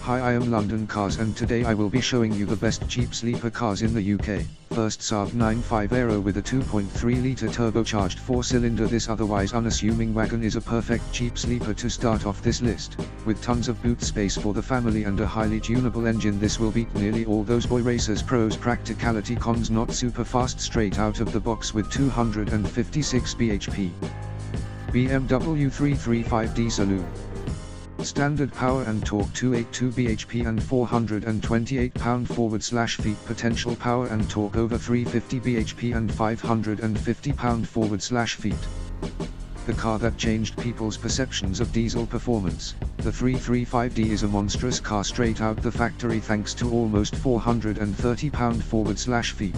Hi, I am London Cars and today I will be showing you the best cheap sleeper cars in the UK. First, Saab 9.5 Aero with a 2.3-litre turbocharged 4-cylinder. This otherwise unassuming wagon is a perfect cheap sleeper to start off this list. With tons of boot space for the family and a highly tunable engine, this will beat nearly all those boy racers. Pros: practicality. Cons: not super fast straight out of the box with 256 bhp. BMW 335d Saloon. Standard power and torque 282 bhp and 428 pound/feet. Potential power and torque over 350 bhp and 550 pound/feet. The car that changed people's perceptions of diesel performance. The 335d is a monstrous car straight out the factory thanks to almost 430 pound/feet.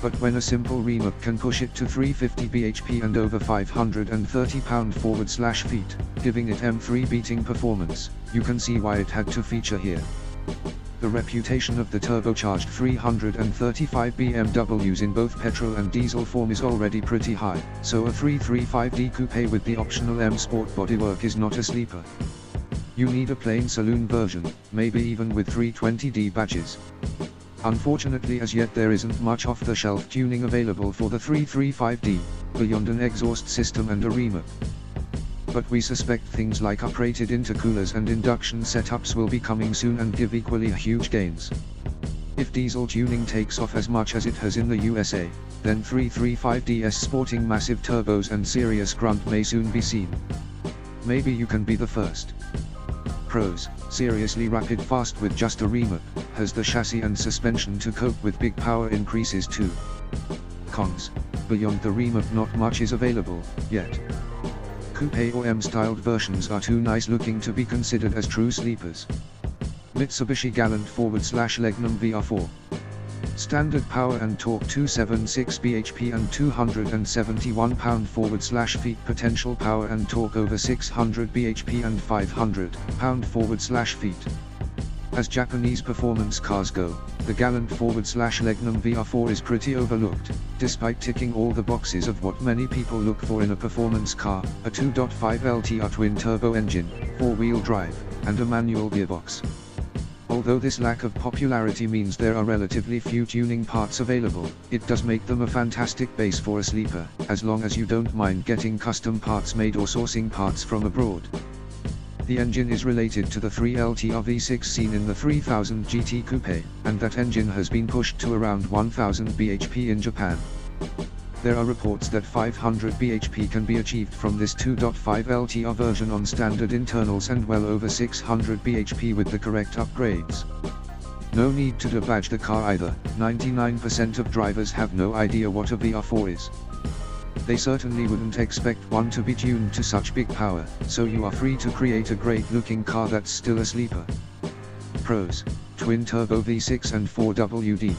But when a simple remap can push it to 350 bhp and over 530 pound/feet, giving it M3 beating performance, you can see why it had to feature here. The reputation of the turbocharged 335 BMWs in both petrol and diesel form is already pretty high, so a 335d coupe with the optional M Sport bodywork is not a sleeper. You need a plain saloon version, maybe even with 320d badges. Unfortunately, as yet there isn't much off-the-shelf tuning available for the 335d, beyond an exhaust system and a remap. But we suspect things like uprated intercoolers and induction setups will be coming soon and give equally huge gains. If diesel tuning takes off as much as it has in the USA, then 335ds sporting massive turbos and serious grunt may soon be seen. Maybe you can be the first. Pros: seriously rapid fast with just a remap, has the chassis and suspension to cope with big power increases too. Cons: beyond the remap not much is available, yet. Coupe or M-styled versions are too nice looking to be considered as true sleepers. Mitsubishi Galant /Legnum VR4. Standard power and torque 276 bhp and 271 pound/feet. Potential power and torque over 600 bhp and 500 pound/feet. As Japanese performance cars go, the Galant /Legnum VR4 is pretty overlooked, despite ticking all the boxes of what many people look for in a performance car: a 2.5 LTR twin-turbo engine, 4-wheel drive, and a manual gearbox. Although this lack of popularity means there are relatively few tuning parts available, it does make them a fantastic base for a sleeper, as long as you don't mind getting custom parts made or sourcing parts from abroad. The engine is related to the 3LTR V6 seen in the 3000 GT Coupe, and that engine has been pushed to around 1000 bhp in Japan. There are reports that 500 bhp can be achieved from this 2.5 LTR version on standard internals and well over 600 bhp with the correct upgrades. No need to debadge the car either. 99% of drivers have no idea what a VR4 is. They certainly wouldn't expect one to be tuned to such big power, so you are free to create a great looking car that's still a sleeper. Pros: twin-turbo V6 and 4WD.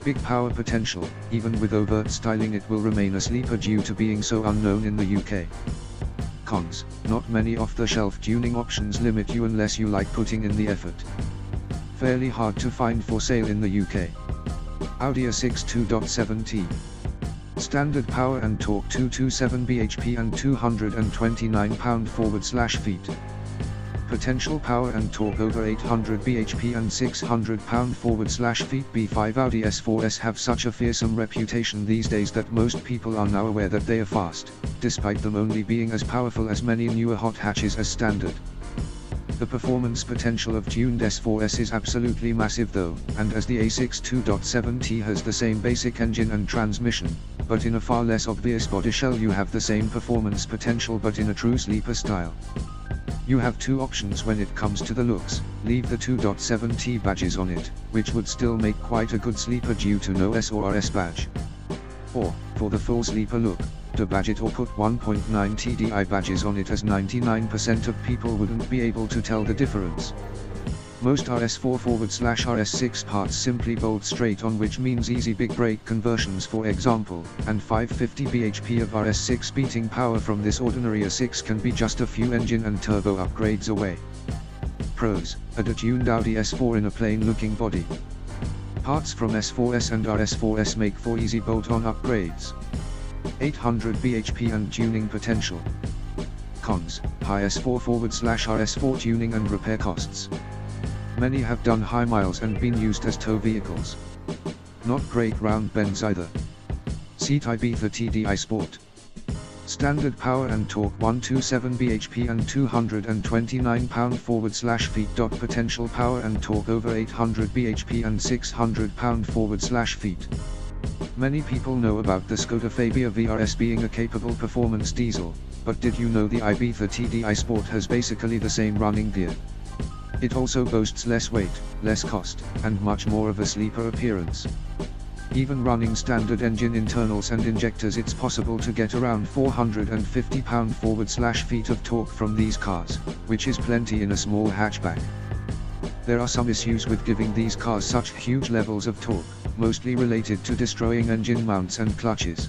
Big power potential. Even with overt styling it will remain a sleeper due to being so unknown in the UK. Cons: not many off-the-shelf tuning options limit you unless you like putting in the effort. Fairly hard to find for sale in the UK. Audi A6 2.7T. Standard power and torque 227 bhp and 229 pound/feet. Potential power and torque over 800 bhp and 600 pound/feet. B5 Audi S4s have such a fearsome reputation these days that most people are now aware that they are fast, despite them only being as powerful as many newer hot hatches as standard. The performance potential of tuned S4s is absolutely massive though, and as the A6 2.7T has the same basic engine and transmission, but in a far less obvious bodyshell, you have the same performance potential but in a true sleeper style. You have two options when it comes to the looks: leave the 2.7T badges on it, which would still make quite a good sleeper due to no S or RS badge. Or, for the full sleeper look, debadge it or put 1.9 TDI badges on it, as 99% of people wouldn't be able to tell the difference. Most RS4/RS6 parts simply bolt straight on, which means easy big brake conversions for example, and 550 bhp of RS6 beating power from this ordinary A6 can be just a few engine and turbo upgrades away. Pros: a detuned Audi S4 in a plain looking body. Parts from S4s and RS4s make for easy bolt-on upgrades. 800 bhp and tuning potential. Cons: high S4/RS4 tuning and repair costs. Many have done high miles and been used as tow vehicles. Not great round bends either. Seat Ibiza TDI Sport. Standard power and torque 127 bhp and 229 pound/feet. Potential power and torque over 800 bhp and 600 pound/feet. Many people know about the Skoda Octavia VRS being a capable performance diesel, but did you know the Ibiza TDI Sport has basically the same running gear? It also boasts less weight, less cost, and much more of a sleeper appearance. Even running standard engine internals and injectors, it's possible to get around 450 pound/feet of torque from these cars, which is plenty in a small hatchback. There are some issues with giving these cars such huge levels of torque, mostly related to destroying engine mounts and clutches.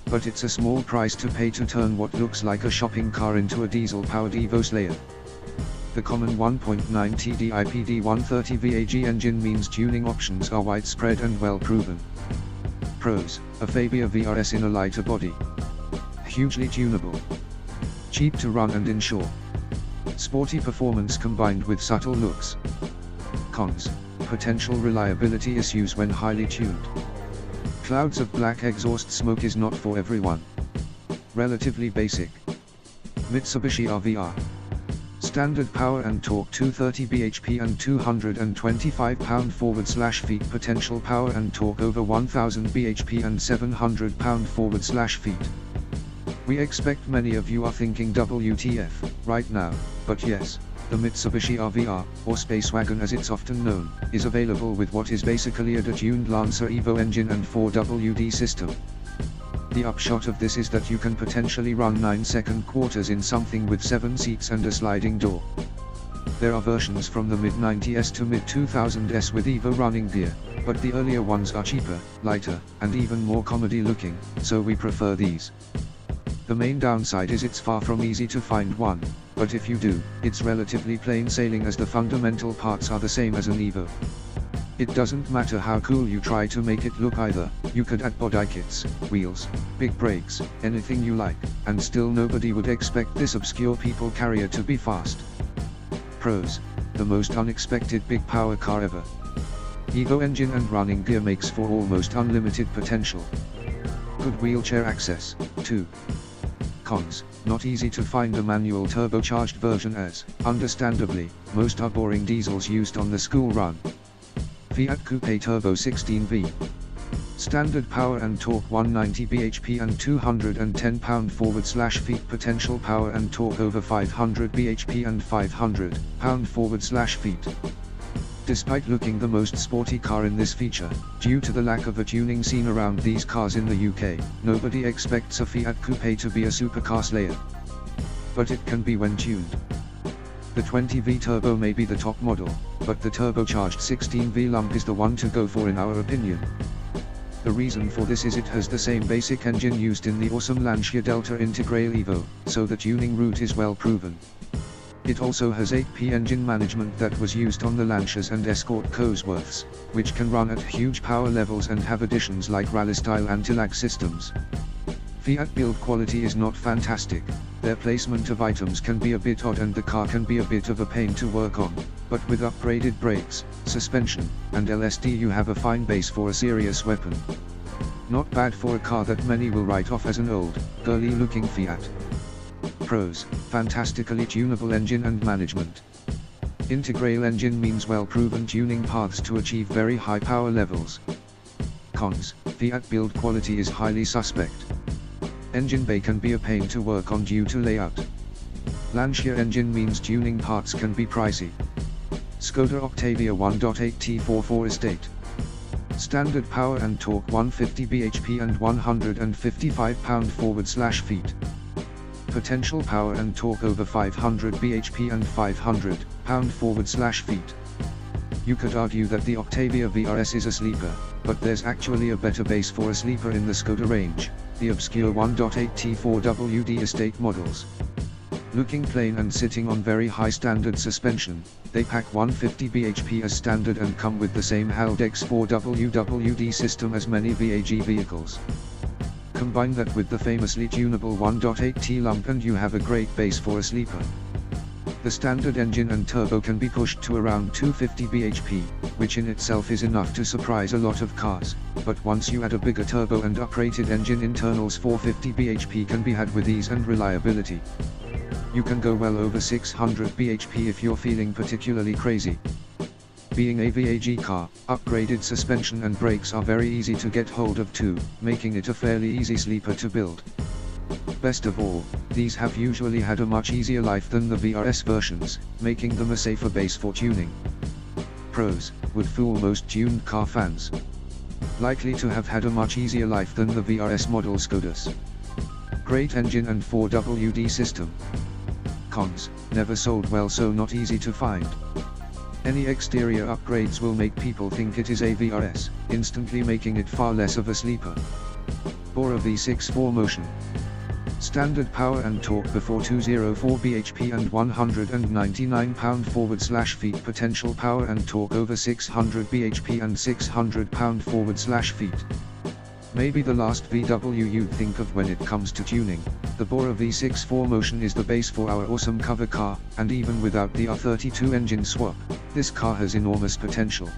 But it's a small price to pay to turn what looks like a shopping car into a diesel-powered Evo Slayer. The common 1.9 TDI PD 130 VAG engine means tuning options are widespread and well proven. Pros: Octavia VRS in a lighter body. Hugely tunable. Cheap to run and insure. Sporty performance combined with subtle looks. Cons: potential reliability issues when highly tuned. Clouds of black exhaust smoke is not for everyone. Relatively basic. Mitsubishi RVR. Standard power and torque 230 bhp and 225 pound/feet. Potential power and torque over 1000 bhp and 700 pound/feet. We expect many of you are thinking WTF right now, but yes, the Mitsubishi RVR, or Space Wagon as it's often known, is available with what is basically a detuned Lancer Evo engine and 4WD system. The upshot of this is that you can potentially run 9-second quarters in something with 7 seats and a sliding door. There are versions from the mid-90s to mid-2000s with Evo running gear, but the earlier ones are cheaper, lighter, and even more comedy looking, so we prefer these. The main downside is it's far from easy to find one, but if you do, it's relatively plain sailing as the fundamental parts are the same as an Evo. It doesn't matter how cool you try to make it look either, you could add body kits, wheels, big brakes, anything you like, and still nobody would expect this obscure people carrier to be fast. Pros: the most unexpected big power car ever. Evo engine and running gear makes for almost unlimited potential. Good wheelchair access, too. Cons: not easy to find a manual turbocharged version as, understandably, most are boring diesels used on the school run. Fiat Coupe Turbo 16V. Standard power and torque 190 bhp and 210 pound/feet. Potential power and torque over 500 bhp and 500 pound/feet. Despite looking the most sporty car in this feature, due to the lack of a tuning scene around these cars in the UK, nobody expects a Fiat Coupe to be a supercar slayer. But it can be when tuned. The 20V Turbo may be the top model, but the turbocharged 16V lump is the one to go for in our opinion. The reason for this is it has the same basic engine used in the awesome Lancia Delta Integrale Evo, so the tuning route is well proven. It also has 8P engine management that was used on the Lancias and Escort Cosworths, which can run at huge power levels and have additions like rally-style anti-lag systems. Fiat build quality is not fantastic, their placement of items can be a bit odd and the car can be a bit of a pain to work on, but with upgraded brakes, suspension, and LSD you have a fine base for a serious weapon. Not bad for a car that many will write off as an old, girly looking Fiat. Pros: fantastically tunable engine and management. Integrale engine means well proven tuning paths to achieve very high power levels. Cons: Fiat build quality is highly suspect. Engine bay can be a pain to work on due to layout. Lancia engine means tuning parts can be pricey. Skoda Octavia 1.8 T44 estate. Standard power and torque 150 bhp and 155 pound/feet. Potential power and torque over 500 bhp and 500 pound/feet. You could argue that the Octavia VRS is a sleeper, but there's actually a better base for a sleeper in the Skoda range, the obscure 1.8 T4WD estate models. Looking plain and sitting on very high standard suspension, they pack 150 bhp as standard and come with the same Haldex 4WWD system as many VAG vehicles. Combine that with the famously tunable 1.8T lump and you have a great base for a sleeper. The standard engine and turbo can be pushed to around 250 bhp, which in itself is enough to surprise a lot of cars, but once you add a bigger turbo and uprated engine internals, 450 bhp can be had with ease and reliability. You can go well over 600 bhp if you're feeling particularly crazy. Being a VAG car, upgraded suspension and brakes are very easy to get hold of too, making it a fairly easy sleeper to build. Best of all, these have usually had a much easier life than the VRS versions, making them a safer base for tuning. Pros: would fool most tuned car fans. Likely to have had a much easier life than the VRS model Skodas. Great engine and 4WD system. Cons: never sold well, so not easy to find. Any exterior upgrades will make people think it is a VRS, instantly making it far less of a sleeper. Bora V6 4Motion. Standard power and torque before 204 bhp and 199 pound/feet. Potential power and torque over 600 bhp and 600 pound/feet. Maybe the last VW you'd think of when it comes to tuning. The Bora V6 4Motion is the base for our awesome cover car, and even without the R32 engine swap, this car has enormous potential.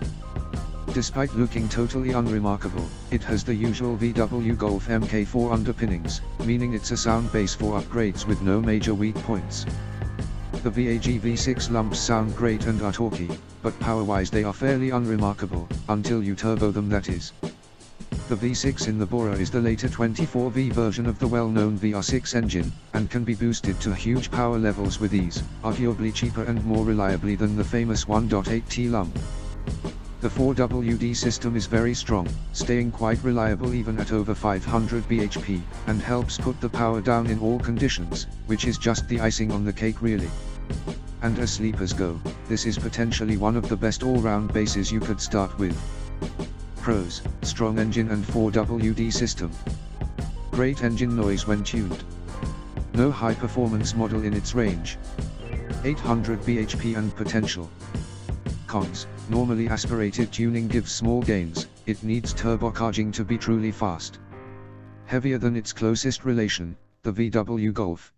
Despite looking totally unremarkable, it has the usual VW Golf Mk4 underpinnings, meaning it's a sound base for upgrades with no major weak points. The VAG V6 lumps sound great and are torquey, but power-wise they are fairly unremarkable, until you turbo them, that is. The V6 in the Bora is the later 24V version of the well-known VR6 engine, and can be boosted to huge power levels with ease, arguably cheaper and more reliably than the famous 1.8T lump. The 4WD system is very strong, staying quite reliable even at over 500 bhp, and helps put the power down in all conditions, which is just the icing on the cake really. And as sleepers go, this is potentially one of the best all-round bases you could start with. Pros: strong engine and 4WD system. Great engine noise when tuned. No high-performance model in its range. 800 bhp and potential. Cons: normally aspirated tuning gives small gains, it needs turbocharging to be truly fast. Heavier than its closest relation, the VW Golf,